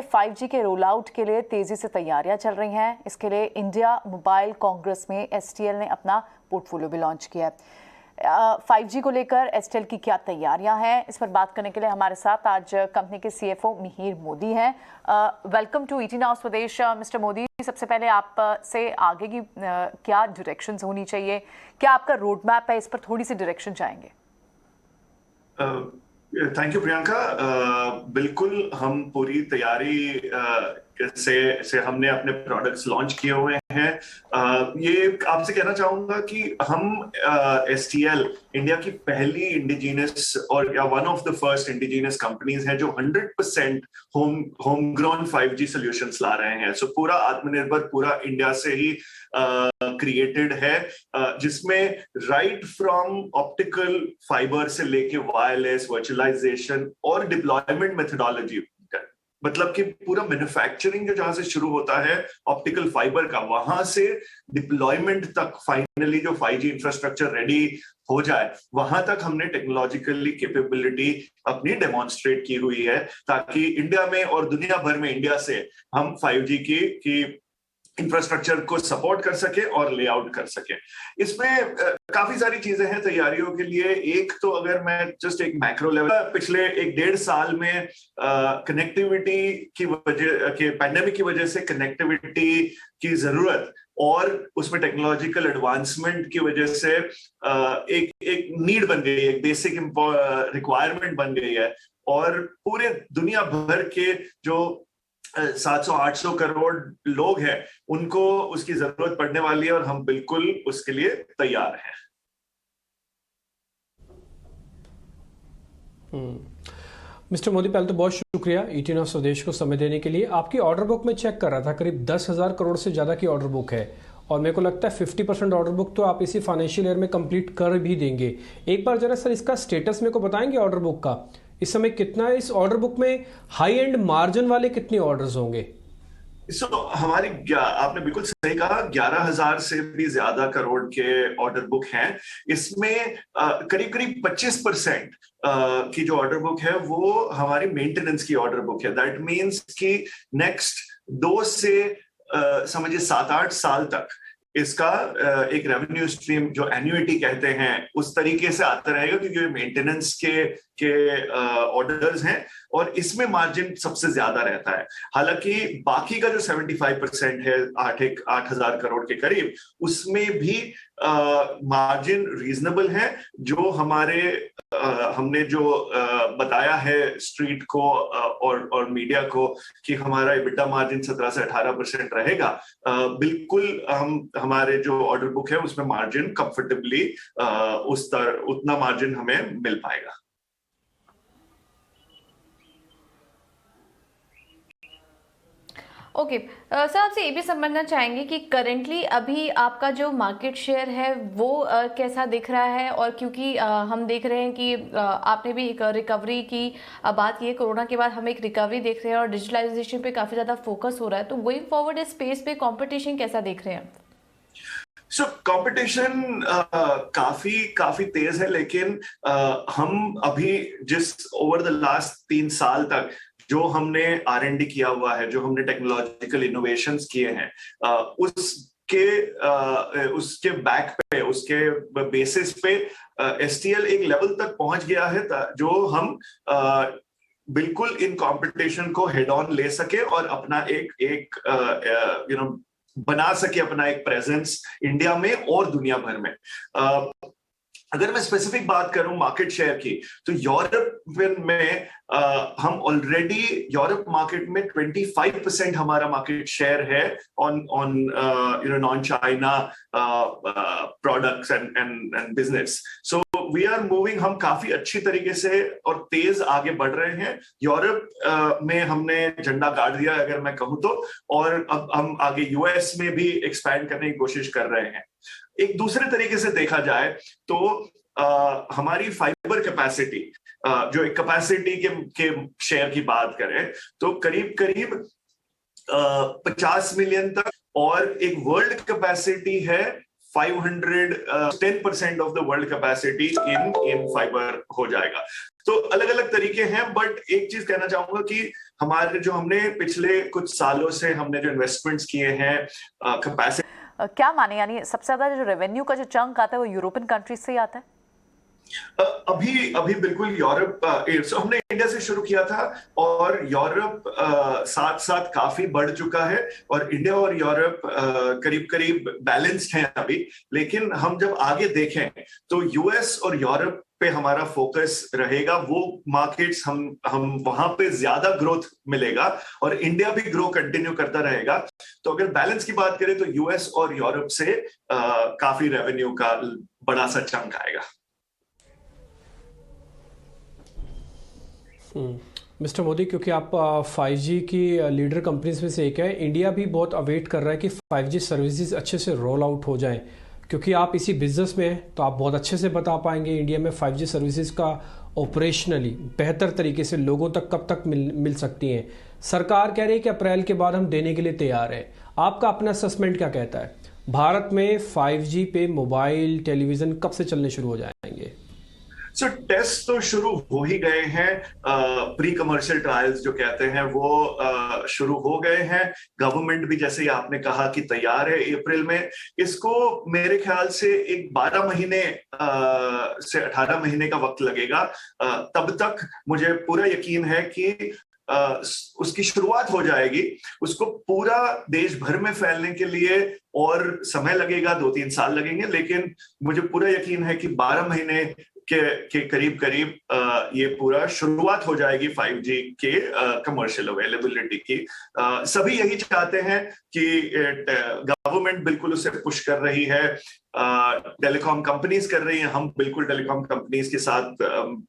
5G के roll out के लिए तेजी से तैयारियां चल रही हैं। इसके लिए इंडिया मोबाइल कांग्रेस में STL ने अपना पोर्टफोलियो भी लॉन्च किया है। 5G को लेकर STL की क्या तैयारियां हैं, इस पर बात करने के लिए हमारे साथ आज कंपनी के CFO मिहिर मोदी हैं। वेलकम टू ET नाउ स्वदेश मिस्टर मोदी। सबसे पहले आप से आगे की क्या डायरेक्शंस होनी चाहिए, क्या आपका रोड मैप है, इस पर थोड़ी सी डायरेक्शन चाहेंगे। Thank you Priyanka. बिल्कुल हम पूरी तैयारी से हमने अपने प्रोडक्ट्स लॉन्च किए हुए हैं। ये आपसे कहना चाहूंगा कि हम STL इंडिया की पहली इंडिजिनस और या one of the first indigenous companies हैं जो 100% होम ग्रोन 5G सॉल्यूशंस ला रहे हैं। सो पूरा आत्मनिर्भर, पूरा इंडिया से ही क्रिएटेड है, जिसमें राइट फ्रॉम ऑप्टिकल फाइबर से लेके वायरलेस, वर्चुअलाइजेशन और डिप्लॉयमेंट मेथोडोलॉजी, मतलब कि पूरा मैन्युफैक्चरिंग जो जहां से शुरू होता है ऑप्टिकल फाइबर का, वहां से डिप्लॉयमेंट तक फाइनली जो 5G इंफ्रास्ट्रक्चर रेडी हो जाए, वहां तक हमने टेक्नोलॉजिकली कैपेबिलिटी अपनी डेमोन्स्ट्रेट की हुई है, ताकि इंडिया में और दुनिया भर में इंडिया से हम 5G की इंफ्रास्ट्रक्चर को सपोर्ट कर सके और लेआउट कर सके। इसमें काफी सारी चीजें हैं तैयारियों के लिए। एक तो अगर मैं जस्ट एक मैक्रो लेवल, पिछले 1-1.5 साल में कनेक्टिविटी की वजह के पैंडेमिक की वजह से कनेक्टिविटी की जरूरत और उसमें टेक्नोलॉजिकल एडवांसमेंट की वजह से एक नीड बन गई है, एक बेसिक रिक्वायरमेंट बन गई है, और पूरे दुनिया भर के जो 700-800 करोड़ लोग हैं उनको उसकी जरूरत पड़ने वाली है, और हम बिल्कुल उसके लिए तैयार हैं। मिस्टर मोदी, पहले तो बहुत शुक्रिया ET नाउ स्वदेश को समय देने के लिए। आपकी ऑर्डर बुक में चेक कर रहा था, करीब 10,000 करोड़ से ज़्यादा की ऑर्डर बुक है, और मेरे को लगता है 50% ऑर्डर बुक तो आप इसी फाइनेंशियल ईयर में कंप्लीट कर भी देंगे। एक बार जरा सर इसका स्टेटस मेरे को बताएंगे ऑर्डर बुक का, इस समय कितना है? इस ऑर्डर बुक में हाई एंड मार्जिन वाले कितने ऑर्डर्स होंगे? हमारी, आपने बिल्कुल सही कहा, 11,000 से भी ज्यादा करोड़ के ऑर्डर बुक हैं। इसमें करीब 25% की जो ऑर्डर बुक है वो हमारी मेंटेनेंस की ऑर्डर बुक है। दैट मीन्स कि नेक्स्ट 2 से समझिए 7-8 साल तक इसका एक रेवेन्यू स्ट्रीम, जो एन्युइटी कहते हैं, उस तरीके से आता रहेगा, क्योंकि ये मेंटेनेंस के ऑर्डर्स हैं और इसमें मार्जिन सबसे ज्यादा रहता है। हालांकि बाकी का जो 75% है 8,000 करोड़ के करीब, उसमें भी मार्जिन रीजनेबल है। जो हमने जो बताया है स्ट्रीट को और मीडिया को कि हमारा EBITDA मार्जिन 17 से 18% रहेगा, बिल्कुल हमारे जो ऑर्डर बुक है उसमें मार्जिन कंफर्टेबली उतना मार्जिन हमें मिल पाएगा। ओके सर, आपसे ये भी समझना चाहेंगे कि करेंटली अभी आपका जो मार्केट शेयर है वो कैसा दिख रहा है, और क्योंकि हम देख रहे हैं कि आपने भी एक रिकवरी की बात की है, कोरोना के बाद हम एक रिकवरी देख रहे हैं और डिजिटलाइजेशन पे काफ़ी ज़्यादा फोकस हो रहा है, तो गोइंग फॉरवर्ड इस स्पेस पे कंपटीशन कैसा देख रहे हैं? कंपटीशन काफी तेज है, लेकिन हम अभी जिस ओवर द लास्ट 3 साल तक जो हमने R&D किया हुआ है, जो हमने टेक्नोलॉजिकल इनोवेशंस किए हैं, उसके बैक पे, उसके बेसिस पे STL एक लेवल तक पहुंच गया है जो हम बिल्कुल इन कंपटीशन को हेड ऑन ले सके और अपना एक बना सके, अपना एक प्रेजेंस इंडिया में और दुनिया भर में। अगर मैं स्पेसिफिक बात करूं मार्केट शेयर की, तो यूरोप में हम ऑलरेडी यूरोप मार्केट में 25% हमारा मार्केट शेयर है on non China products and business. So we are moving, हम काफी अच्छी तरीके से और तेज आगे बढ़ रहे हैं। यूरोप में हमने झंडा गाड़ दिया अगर मैं कहूं तो, और अब हम आगे US में भी एक्सपैंड करने की कोशिश कर रहे हैं। एक दूसरे तरीके से देखा जाए तो हमारी फाइबर कैपेसिटी, जो एक कैपेसिटी के शेयर की बात करें तो करीब 50 मिलियन तक, और एक वर्ल्ड कैपेसिटी है 10% of the world capacity in fibre हो जाएगा। तो अलग अलग तरीके हैं, बट एक चीज कहना चाहूंगा कि हमारे जो हमने पिछले कुछ सालों से हमने जो इन्वेस्टमेंट्स किए हैं कैपेसिटी, क्या माने, यानी सबसे ज्यादा जो रेवेन्यू का जो चंक आता है वो यूरोपियन कंट्रीज से ही आता है? अभी अभी बिल्कुल यूरोप, so हमने इंडिया से शुरू किया था और यूरोप साथ साथ काफी बढ़ चुका है और इंडिया और यूरोप करीब करीब बैलेंस्ड हैं अभी। लेकिन हम जब आगे देखें तो यूएस और यूरोप पे हमारा फोकस रहेगा, वो मार्केट्स हम वहां पे ज्यादा ग्रोथ मिलेगा और इंडिया भी ग्रो कंटिन्यू करता रहेगा। तो अगर बैलेंस की बात करें तो यूएस और यूरोप से काफी रेवेन्यू का बड़ा सा चंक आएगा। मिस्टर मोदी, क्योंकि आप 5G की लीडर कंपनीज में से एक है, इंडिया भी बहुत अवेट कर रहा है कि 5G सर्विसेज अच्छे से रोल आउट हो जाएं। क्योंकि आप इसी बिजनेस में हैं तो आप बहुत अच्छे से बता पाएंगे इंडिया में 5G सर्विसेज का ऑपरेशनली बेहतर तरीके से लोगों तक कब तक मिल सकती हैं। सरकार कह रही है कि अप्रैल के बाद हम देने के लिए तैयार है। आपका अपना असेसमेंट क्या कहता है, भारत में 5G पे मोबाइल टेलीविजन कब से चलने शुरू हो जाएंगे? सो टेस्ट तो शुरू हो ही गए हैं, प्री कमर्शियल ट्रायल्स जो कहते हैं वो शुरू हो गए हैं। गवर्नमेंट भी जैसे ही आपने कहा कि तैयार है अप्रैल में। इसको मेरे ख्याल से एक 12 महीने से 18 महीने का वक्त लगेगा। तब तक मुझे पूरा यकीन है कि उसकी शुरुआत हो जाएगी। उसको पूरा देश भर में फैलने के लिए और समय लगेगा, 2-3 साल लगेंगे, लेकिन मुझे पूरा यकीन है कि 12 महीने के करीब करीब ये पूरा शुरुआत हो जाएगी 5G के कमर्शियल अवेलेबिलिटी की। सभी यही चाहते हैं कि गवर्नमेंट बिल्कुल उसे पुश कर रही है, टेलीकॉम कंपनीज कर रही हैं, हम बिल्कुल टेलीकॉम कंपनीज के साथ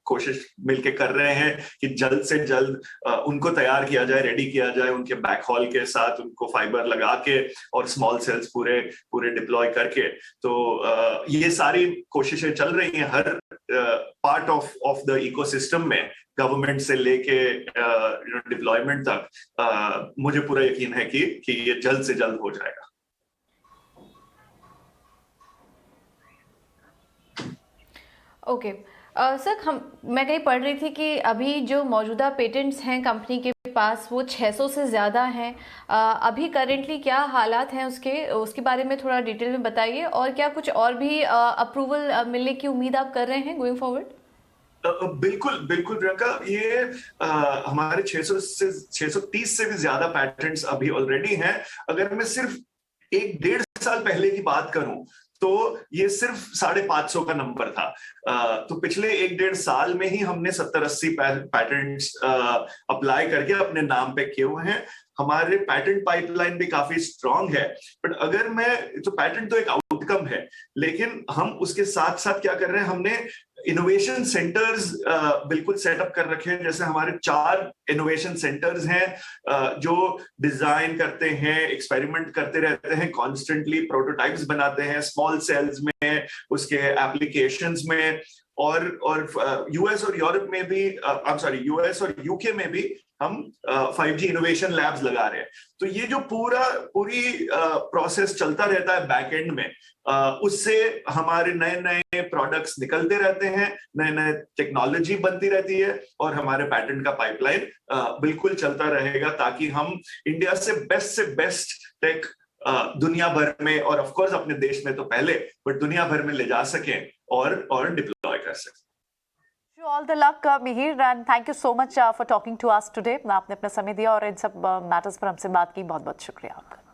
कोशिश मिलके कर रहे हैं कि जल्द से जल्द उनको तैयार किया जाए, रेडी किया जाए, उनके बैकहॉल के साथ उनको फाइबर लगा के और स्मॉल सेल्स पूरे डिप्लॉय करके। तो ये सारी कोशिशें चल रही हैं हर पार्ट ऑफ द इकोसिस्टम में, गवर्नमेंट से लेके डिप्लॉयमेंट तक। मुझे पूरा यकीन है कि ये जल्द से जल्द हो जाएगा। ओके सर, मैं कहीं पढ़ रही थी कि अभी जो मौजूदा पेटेंट्स हैं कंपनी के पास वो 600 से ज़्यादा हैं। अभी करेंटली क्या हालात हैं उसके बारे में थोड़ा डिटेल में बताइए, और क्या कुछ और भी अप्रूवल मिलने की उम्मीद आप कर रहे हैं गोइंग फॉरवर्ड? बिल्कुल बिल्कुल प्रियंका, ये हमारे 630 से भी ज्यादा पैटेंट्स अभी ऑलरेडी हैं। अगर मैं सिर्फ 1-1.5 साल पहले की बात करूं तो ये सिर्फ 550 का नंबर था। तो पिछले 1-1.5 साल में ही हमने 70-80 पैटेंट्स अप्लाई करके अपने नाम पे किए हुए हैं। हमारे पैटेंट पाइपलाइन भी काफी स्ट्रांग है। बट अगर तो पैटेंट तो एक आउटकम है, लेकिन हम उसके साथ साथ क्या कर रहे हैं, हमने इनोवेशन सेंटर्स बिल्कुल सेटअप कर रखे हैं। जैसे हमारे 4 इनोवेशन सेंटर्स हैं जो डिजाइन करते हैं, एक्सपेरिमेंट करते रहते हैं, कॉन्स्टेंटली प्रोटोटाइप्स बनाते हैं स्मॉल सेल्स में, उसके एप्लीकेशंस में। और यूएस और यूरोप में भी, यूएस और यूके में भी हम 5G इनोवेशन लैब्स लगा रहे हैं। तो ये जो पूरी प्रोसेस चलता रहता है बैक एंड में, उससे हमारे नए नए प्रोडक्ट्स निकलते रहते हैं, नए नए टेक्नोलॉजी बनती रहती है और हमारे पैटेंट का पाइपलाइन बिल्कुल चलता रहेगा, ताकि हम इंडिया से बेस्ट टेक दुनिया भर में, और ऑफ कोर्स अपने देश में तो पहले, बट दुनिया भर में ले जा सकें और डिप्लॉय कर सकें। All the luck, Mihir, and thank you so much for talking to us today. आपने अपना समय दिया और इन सब मैटर्स पर हमसे बात की। बहुत बहुत शुक्रिया आपका।